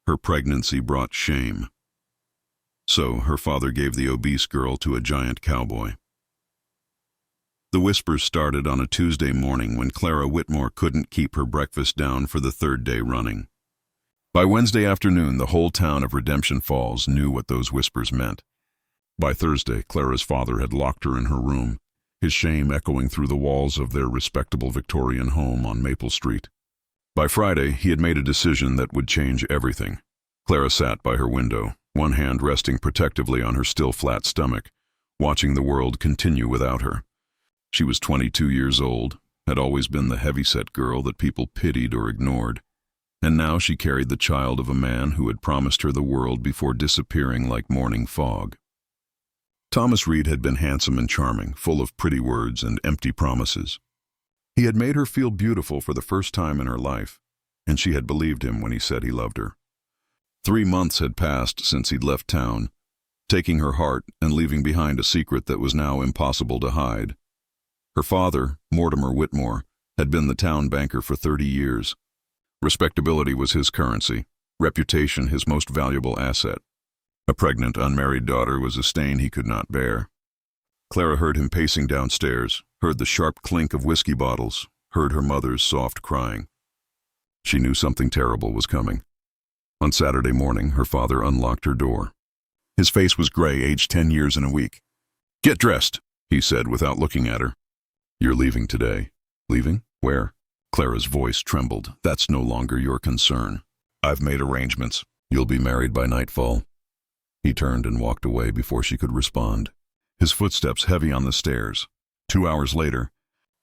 Her pregnancy brought shame. So her father gave the obese girl to a giant cowboy. The whispers started on a Tuesday morning when Clara Whitmore couldn't keep her breakfast down for the third day running. By Wednesday afternoon, the whole town of Redemption Falls knew what those whispers meant. By Thursday, Clara's father had locked her in her room, his shame echoing through the walls of their respectable Victorian home on Maple Street. By Friday, he had made a decision that would change everything. Clara sat by her window, one hand resting protectively on her still flat stomach, watching the world continue without her. She was 22 years old, had always been the heavyset girl that people pitied or ignored, and now she carried the child of a man who had promised her the world before disappearing like morning fog. Thomas Reed had been handsome and charming, full of pretty words and empty promises. He had made her feel beautiful for the first time in her life, and she had believed him when he said he loved her. 3 months had passed since he'd left town, taking her heart and leaving behind a secret that was now impossible to hide. Her father, Mortimer Whitmore, had been the town banker for 30 years. Respectability was his currency, reputation his most valuable asset. A pregnant, unmarried daughter was a stain he could not bear. Clara heard him pacing downstairs, heard the sharp clink of whiskey bottles, heard her mother's soft crying. She knew something terrible was coming. On Saturday morning, her father unlocked her door. His face was gray, aged 10 years in a week. "Get dressed," he said without looking at her. "You're leaving today." "Leaving? Where?" Clara's voice trembled. "That's no longer your concern. I've made arrangements. You'll be married by nightfall." He turned and walked away before she could respond, his footsteps heavy on the stairs. 2 hours later,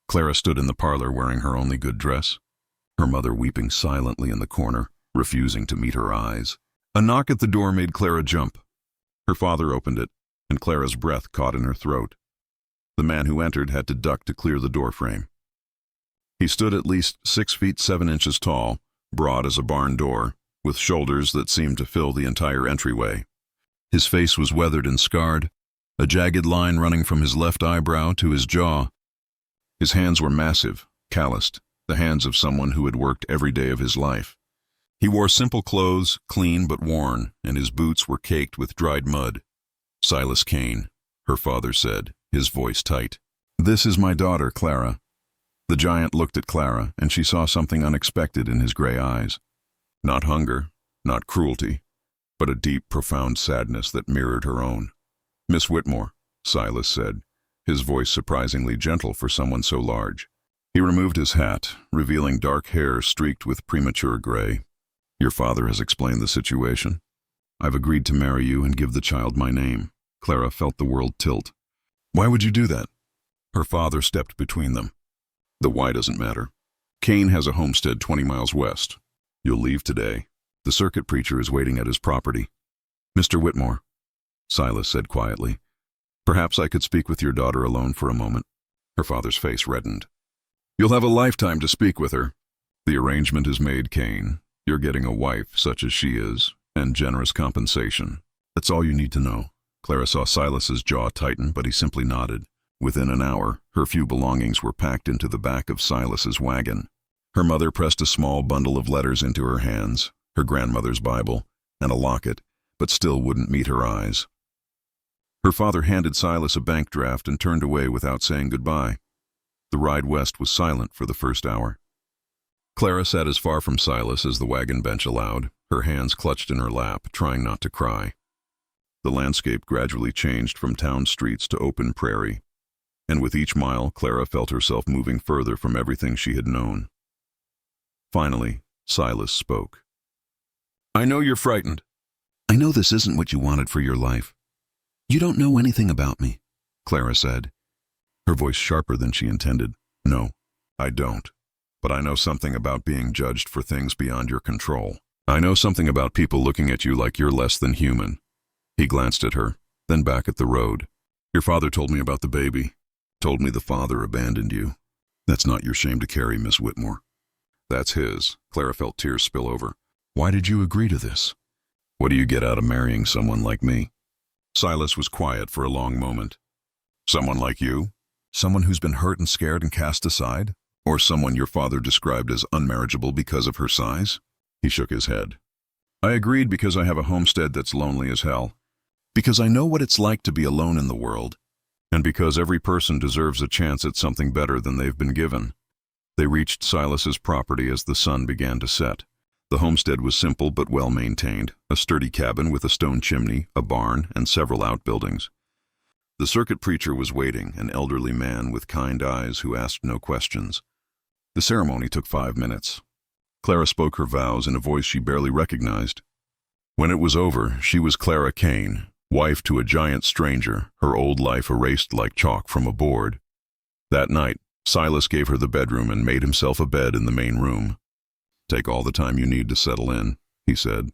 Clara stood in the parlor wearing her only good dress, her mother weeping silently in the corner, refusing to meet her eyes. A knock at the door made Clara jump. Her father opened it, and Clara's breath caught in her throat. The man who entered had to duck to clear the doorframe. He stood at least 6 feet 7 inches tall, broad as a barn door, with shoulders that seemed to fill the entire entryway. His face was weathered and scarred, a jagged line running from his left eyebrow to his jaw. His hands were massive, calloused, the hands of someone who had worked every day of his life. He wore simple clothes, clean but worn, and his boots were caked with dried mud. "Silas Kane," her father said, his voice tight. "This is my daughter, Clara." The giant looked at Clara, and she saw something unexpected in his gray eyes. Not hunger, not cruelty, but a deep, profound sadness that mirrored her own. "Miss Whitmore," Silas said, his voice surprisingly gentle for someone so large. He removed his hat, revealing dark hair streaked with premature gray. "Your father has explained the situation. I've agreed to marry you and give the child my name." Clara felt the world tilt. "Why would you do that?" Her father stepped between them. "The why doesn't matter. Kane has a homestead 20 miles west. You'll leave today. The circuit preacher is waiting at his property." "Mr. Whitmore," Silas said quietly, "perhaps I could speak with your daughter alone for a moment." Her father's face reddened. "You'll have a lifetime to speak with her. The arrangement is made, Kane. You're getting a wife such as she is, and generous compensation. That's all you need to know." Clara saw Silas's jaw tighten, but he simply nodded. Within an hour, her few belongings were packed into the back of Silas's wagon. Her mother pressed a small bundle of letters into her hands, her grandmother's Bible, and a locket, but still wouldn't meet her eyes. Her father handed Silas a bank draft and turned away without saying goodbye. The ride west was silent for the first hour. Clara sat as far from Silas as the wagon bench allowed, her hands clutched in her lap, trying not to cry. The landscape gradually changed from town streets to open prairie, and with each mile, Clara felt herself moving further from everything she had known. Finally, Silas spoke. "I know you're frightened. I know this isn't what you wanted for your life. You don't know anything about me," Clara said, her voice sharper than she intended. "No, I don't. But I know something about being judged for things beyond your control. I know something about people looking at you like you're less than human." He glanced at her, then back at the road. "Your father told me about the baby. Told me the father abandoned you. That's not your shame to carry, Miss Whitmore." "That's his." Clara felt tears spill over. "Why did you agree to this? What do you get out of marrying someone like me?" Silas was quiet for a long moment. "Someone like you? Someone who's been hurt and scared and cast aside? Or someone your father described as unmarriageable because of her size?" He shook his head. I agreed because I have a homestead that's lonely as hell. Because I know what it's like to be alone in the world. And because every person deserves a chance at something better than they've been given. They reached Silas's property as the sun began to set. The homestead was simple but well maintained, a sturdy cabin with a stone chimney, a barn, and several outbuildings. The circuit preacher was waiting, an elderly man with kind eyes who asked no questions. The ceremony took 5 minutes. Clara spoke her vows in a voice she barely recognized. When it was over, she was Clara Kane, wife to a giant stranger, her old life erased like chalk from a board. That night, Silas gave her the bedroom and made himself a bed in the main room. "Take all the time you need to settle in," he said.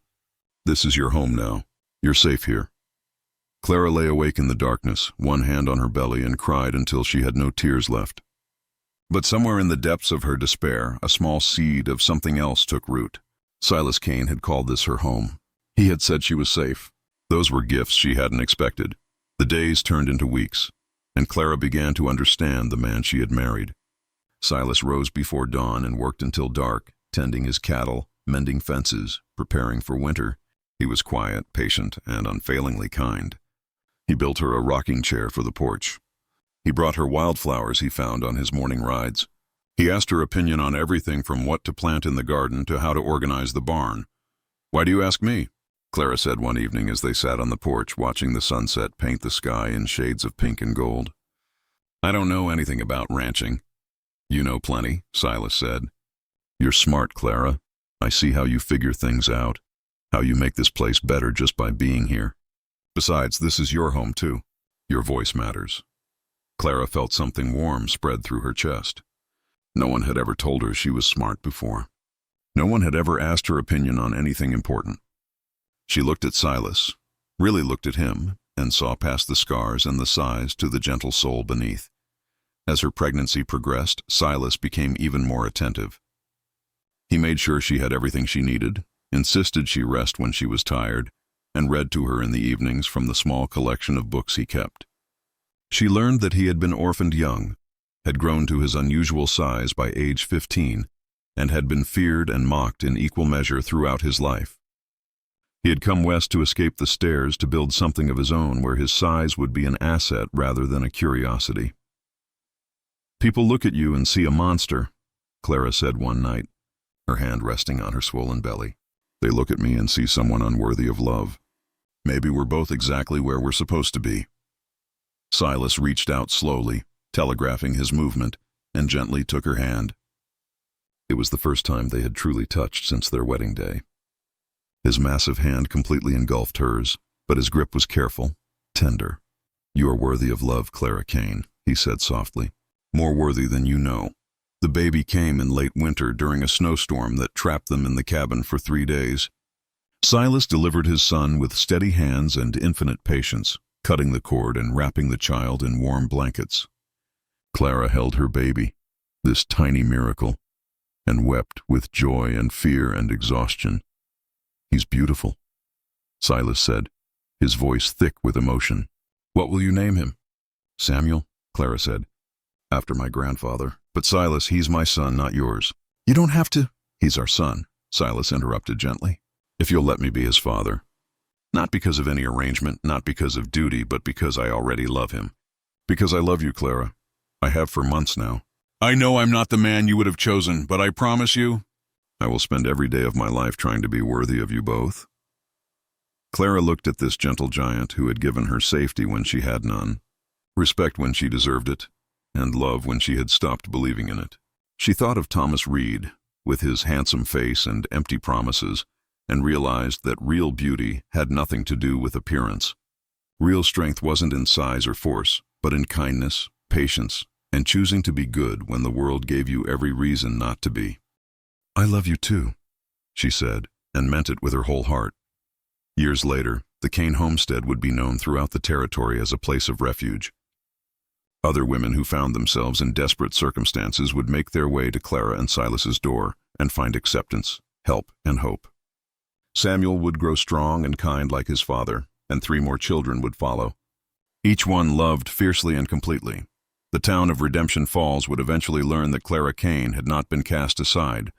"This is your home now. You're safe here." Clara lay awake in the darkness, one hand on her belly, and cried until she had no tears left. But somewhere in the depths of her despair, a small seed of something else took root. Silas Kane had called this her home. He had said she was safe. Those were gifts she hadn't expected. The days turned into weeks, and Clara began to understand the man she had married. Silas rose before dawn and worked until dark, tending his cattle, mending fences, preparing for winter. He was quiet, patient, and unfailingly kind. He built her a rocking chair for the porch. He brought her wildflowers he found on his morning rides. He asked her opinion on everything from what to plant in the garden to how to organize the barn. "Why do you ask me?" Clara said one evening as they sat on the porch watching the sunset paint the sky in shades of pink and gold. "I don't know anything about ranching." "You know plenty," Silas said. "You're smart, Clara. I see how you figure things out, how you make this place better just by being here. Besides, this is your home too. Your voice matters." Clara felt something warm spread through her chest. No one had ever told her she was smart before. No one had ever asked her opinion on anything important. She looked at Silas, really looked at him, and saw past the scars and the sighs to the gentle soul beneath. As her pregnancy progressed, Silas became even more attentive. He made sure she had everything she needed, insisted she rest when she was tired, and read to her in the evenings from the small collection of books he kept. She learned that he had been orphaned young, had grown to his unusual size by age 15, and had been feared and mocked in equal measure throughout his life. He had come west to escape the stairs to build something of his own where his size would be an asset rather than a curiosity. "People look at you and see a monster," Clara said one night, her hand resting on her swollen belly. "They look at me and see someone unworthy of love. Maybe we're both exactly where we're supposed to be." Silas reached out slowly, telegraphing his movement, and gently took her hand. It was the first time they had truly touched since their wedding day. His massive hand completely engulfed hers, but his grip was careful, tender. "You are worthy of love, Clara Kane," he said softly. "More worthy than you know." The baby came in late winter during a snowstorm that trapped them in the cabin for 3 days. Silas delivered his son with steady hands and infinite patience, cutting the cord and wrapping the child in warm blankets. Clara held her baby, this tiny miracle, and wept with joy and fear and exhaustion. "He's beautiful," Silas said, his voice thick with emotion. "What will you name him?" "Samuel," Clara said, "after my grandfather. But Silas, he's my son, not yours." "You don't have to." "He's our son," Silas interrupted gently. "If you'll let me be his father. Not because of any arrangement, not because of duty, but because I already love him. Because I love you, Clara. I have for months now. I know I'm not the man you would have chosen, but I promise you, I will spend every day of my life trying to be worthy of you both." Clara looked at this gentle giant who had given her safety when she had none, respect when she deserved it, and love when she had stopped believing in it. She thought of Thomas Reed, with his handsome face and empty promises, and realized that real beauty had nothing to do with appearance. Real strength wasn't in size or force, but in kindness, patience, and choosing to be good when the world gave you every reason not to be. "I love you too," she said, and meant it with her whole heart. Years later, the Kane homestead would be known throughout the territory as a place of refuge. Other women who found themselves in desperate circumstances would make their way to Clara and Silas's door and find acceptance, help, and hope. Samuel would grow strong and kind like his father, and 3 more children would follow. Each one loved fiercely and completely. The town of Redemption Falls would eventually learn that Clara Kane had not been cast aside.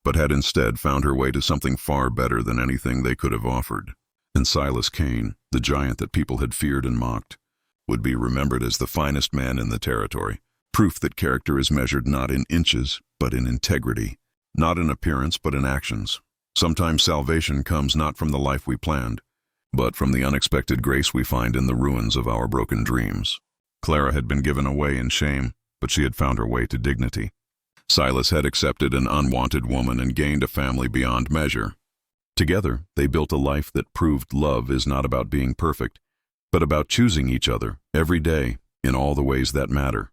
but had instead found her way to something far better than anything they could have offered. And Silas Kane, the giant that people had feared and mocked, would be remembered as the finest man in the territory, proof that character is measured not in inches, but in integrity, not in appearance, but in actions. Sometimes salvation comes not from the life we planned, but from the unexpected grace we find in the ruins of our broken dreams. Clara had been given away in shame, but she had found her way to dignity. Silas had accepted an unwanted woman and gained a family beyond measure. Together, they built a life that proved love is not about being perfect, but about choosing each other every day in all the ways that matter.